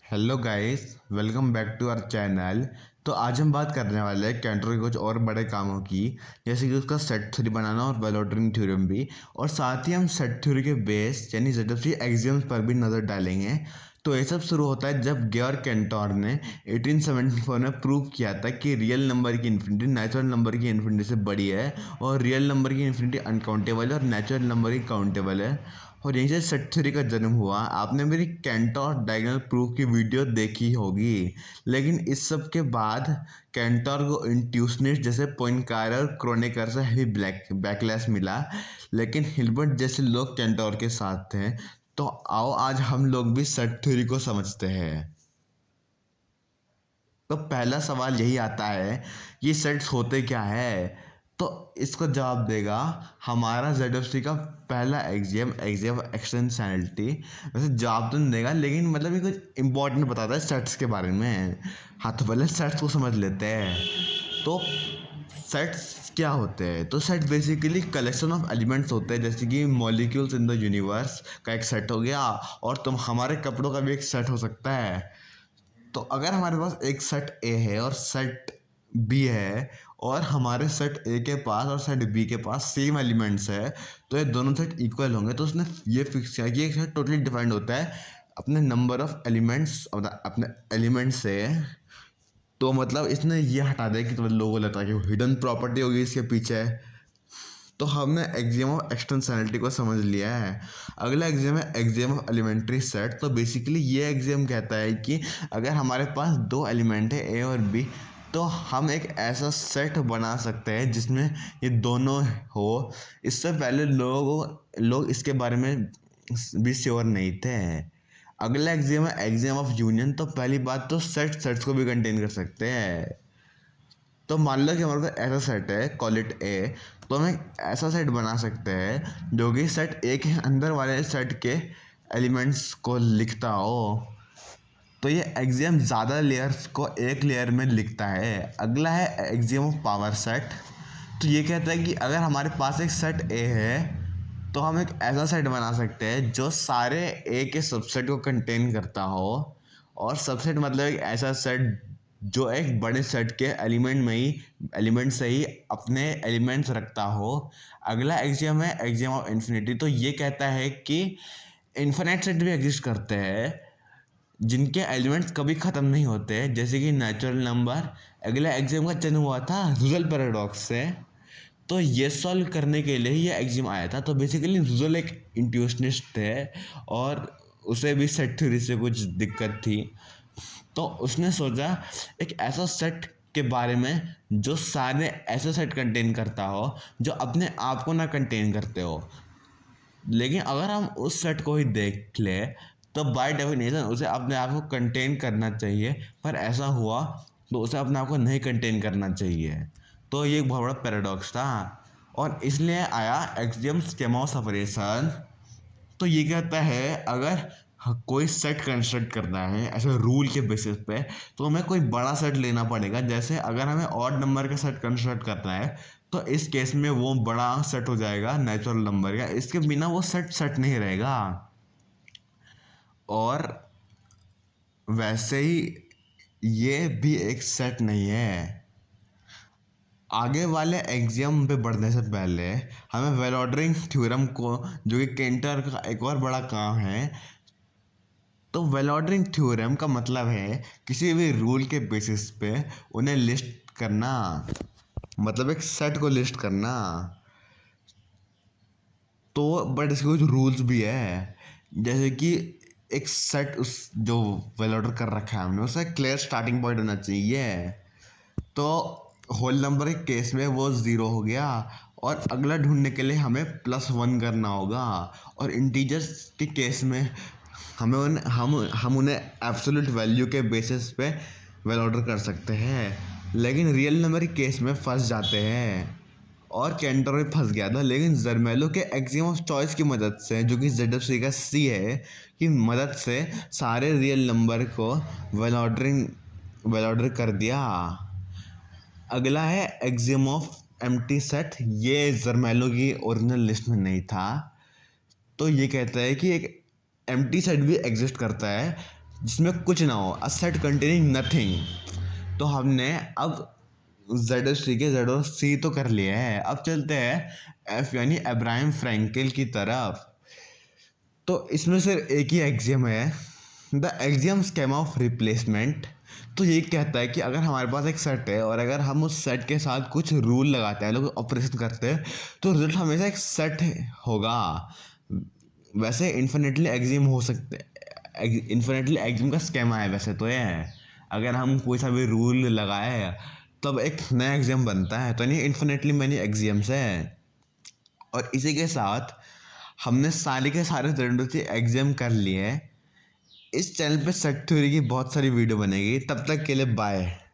Hello guys, welcome back to our channel. तो आज हम बात करने वाले हैं कैंटर के कुछ और बड़े कामों की, जैसे कि उसका सेट थ्योरी बनाना और वेलोड्रिन थ्योरम भी। और साथ ही हम सेट थ्योरी के बेस यानी ZFC एक्सियम्स पर भी नज़र डालेंगे। तो ये सब शुरू होता है जब गेorg कैंटर ने 1874 में प्रूव किया था कि रियल नंबर की इन्फिनिटी नेचुरल नंबर की इन्फिनिटी से बड़ी है, और रियल नंबर की इन्फिनिटी अनकाउंटेबल है और नेचुरल नंबर की काउंटेबल है। और यहीं से सेट थ्योरी का जन्म हुआ। आपने मेरी कैंटर डायगोनल प्रूफ की वीडियो देखी होगी, लेकिन इस सब के बाद कैंटर को इंट्यूशनिस्ट जैसे पोइनकार और क्रोनेकर से हेवी बैकलैश मिला, लेकिन हिल्बर्ट जैसे लोग कैंटर के साथ थे। तो आओ आज हम लोग भी सेट थ्योरी को समझते हैं। तो पहला सवाल यही आता है, ये सेट्स होते क्या है? तो इसको जवाब देगा हमारा ZFC का पहला एक्सियम एक्सटेंशनलिटी। वैसे जवाब तो नहीं देगा, लेकिन मतलब ये कुछ इंपॉर्टेंट बताता है सेट्स के बारे में। हाँ, तो पहले सेट्स को समझ लेते हैं। तो सेट्स क्या होते हैं? तो set basically collection of elements होते हैं, जैसे कि मॉलिक्यूल्स इन द यूनिवर्स का एक सेट हो गया, और तुम हमारे कपड़ों का भी एक सेट हो सकता है। तो अगर हमारे पास एक सेट ए है और सेट बी है, और हमारे सेट ए के पास और सेट बी के पास सेम एलिमेंट्स है, तो ये दोनों सेट इक्वल होंगे। तो उसने ये फिक्स किया कि एक सेट टोटली डिफाइंड होता है अपने नंबर ऑफ एलिमेंट्स, अपने एलिमेंट्स से। तो मतलब इसने ये हटा दिया कि तो लोगों को लगता है कि हिडन प्रॉपर्टी होगी इसके पीछे। तो हमने एक्सियम ऑफ एक्सटेंशनलिटी को समझ लिया है। अगला एक्सियम है एक्सियम ऑफ एलिमेंट्री सेट। तो बेसिकली ये एक्सियम कहता है कि अगर हमारे पास दो एलिमेंट है ए और बी, तो हम एक ऐसा सेट बना सकते हैं जिसमें ये दोनों हो। इससे पहले लोग इसके बारे में भी श्योर नहीं थे। अगला एक्सियम है एक्सियम ऑफ यूनियन। तो पहली बात तो सेट्स को भी कंटेन कर सकते हैं। तो मान लो कि हमारे पास ऐसा सेट है, कॉल इट ए। तो हम एक ऐसा सेट बना सकते हैं जो कि सेट ए के अंदर वाले सेट के एलिमेंट्स को लिखता हो। तो ये एक्सियम ज़्यादा लेयर्स को एक लेयर में लिखता है। अगला है एक्सियम ऑफ पावर सेट। तो ये कहता है कि अगर हमारे पास एक सेट ए है, तो हम एक ऐसा सेट बना सकते हैं जो सारे ए के सबसेट को कंटेन करता हो। और सबसेट मतलब एक ऐसा सेट जो एक बड़े सेट के एलिमेंट से ही अपने एलिमेंट्स रखता हो। अगला एक्सियम है एक्सियम ऑफ इन्फिनिटी। तो ये कहता है कि इन्फिनिट सेट भी एग्जिस्ट करते हैं जिनके एलिमेंट्स कभी ख़त्म नहीं होते, जैसे कि नेचुरल नंबर। अगला एक्सियम का जन्म हुआ था रूजल पैराडॉक्स से। तो ये सॉल्व करने के लिए ये एक्सियम आया था। तो बेसिकली रूजल एक इंट्यूशनिस्ट थे, और उसे भी सेट थ्योरी से कुछ दिक्कत थी। तो उसने सोचा एक ऐसा सेट के बारे में जो सारे ऐसे सेट कंटेन करता हो जो अपने आप को ना कंटेन करते हो। लेकिन अगर हम उस सेट को ही देख ले, तो बाय डेफिनेशन उसे अपने आप को कंटेन करना चाहिए, पर ऐसा हुआ तो उसे अपने आप को नहीं कंटेन करना चाहिए। तो ये एक बहुत बड़ा पैराडॉक्स था, और इसलिए आया एक्सियम स्कीमा ऑफ सेपरेशन। तो ये कहता है अगर कोई सेट कंस्ट्रक्ट करना है ऐसे रूल के बेसिस पे, तो हमें कोई बड़ा सेट लेना पड़ेगा। जैसे अगर हमें ऑड नंबर का सेट कंस्ट्रक्ट करना है, तो इस केस में वो बड़ा सेट हो जाएगा नेचुरल नंबर का। इसके बिना वो सेट नहीं रहेगा। और वैसे ही ये भी एक सेट नहीं है। आगे वाले एक्सियम पे बढ़ने से पहले हमें वेलोड्रिन थ्योरम को, जो कि केंटर का एक और बड़ा काम है। तो वेलोड्रिन थ्योरम का मतलब है किसी भी रूल के बेसिस पे उन्हें लिस्ट करना, मतलब एक सेट को लिस्ट करना। तो बट इसके कुछ रूल्स भी है, जैसे कि एक सेट उस जो वेलोडर कर रखा है हमने, उसका क्लियर स्टार्टिंग पॉइंट होना चाहिए। तो होल नंबर के केस में वो ज़ीरो हो गया, और अगला ढूंढने के लिए हमें +1 करना होगा। और इंटीजर्स के केस में हम उन्हें एब्सोल्यूट वैल्यू के बेसिस पे वेल ऑर्डर कर सकते हैं, लेकिन रियल नंबर के केस में फंस जाते हैं। और कैंटर में फंस गया था, लेकिन जर्मेलो के एक्सियम ऑफ चॉइस की मदद से, जो कि ZFC का C है, की मदद से सारे रियल नंबर को वेल ऑर्डर कर दिया। अगला है एक्सियम ऑफ एम्प्टी सेट। ये जर्मेलो की ओरिजिनल लिस्ट में नहीं था। तो ये कहता है कि एक एम्प्टी सेट भी एग्जिस्ट करता है जिसमें कुछ ना हो, अ सेट कंटेनिंग नथिंग। तो हमने अब ZC के Z और C तो कर लिया है, अब चलते हैं F यानी अब्राहम फ्रैंकल की तरफ। तो इसमें सिर्फ एक ही एक्सियम है, the axiom schema of replacement. तो ये कहता है कि अगर हमारे पास एक सेट है और अगर हम उस सेट के साथ कुछ रूल लगाते हैं, लोग ऑपरेशन करते हैं, तो रिजल्ट हमेशा एक सेट होगा। वैसे इन्फिनिटली एक्सियम हो सकते, इन्फिनिटली एक्सियम का स्कीमा है वैसे तो ये है, अगर हम कोई सा भी रूल लगाए तब एक नया एक्सियम बनता है, तो नहीं इन्फिनिटली मैनी एक्सियम्स है। और इसी के साथ हमने सारे के सारे जनरल एग्जाम कर लिए हैं। इस चैनल पे सेट थ्योरी की बहुत सारी वीडियो बनेगी, तब तक के लिए बाय।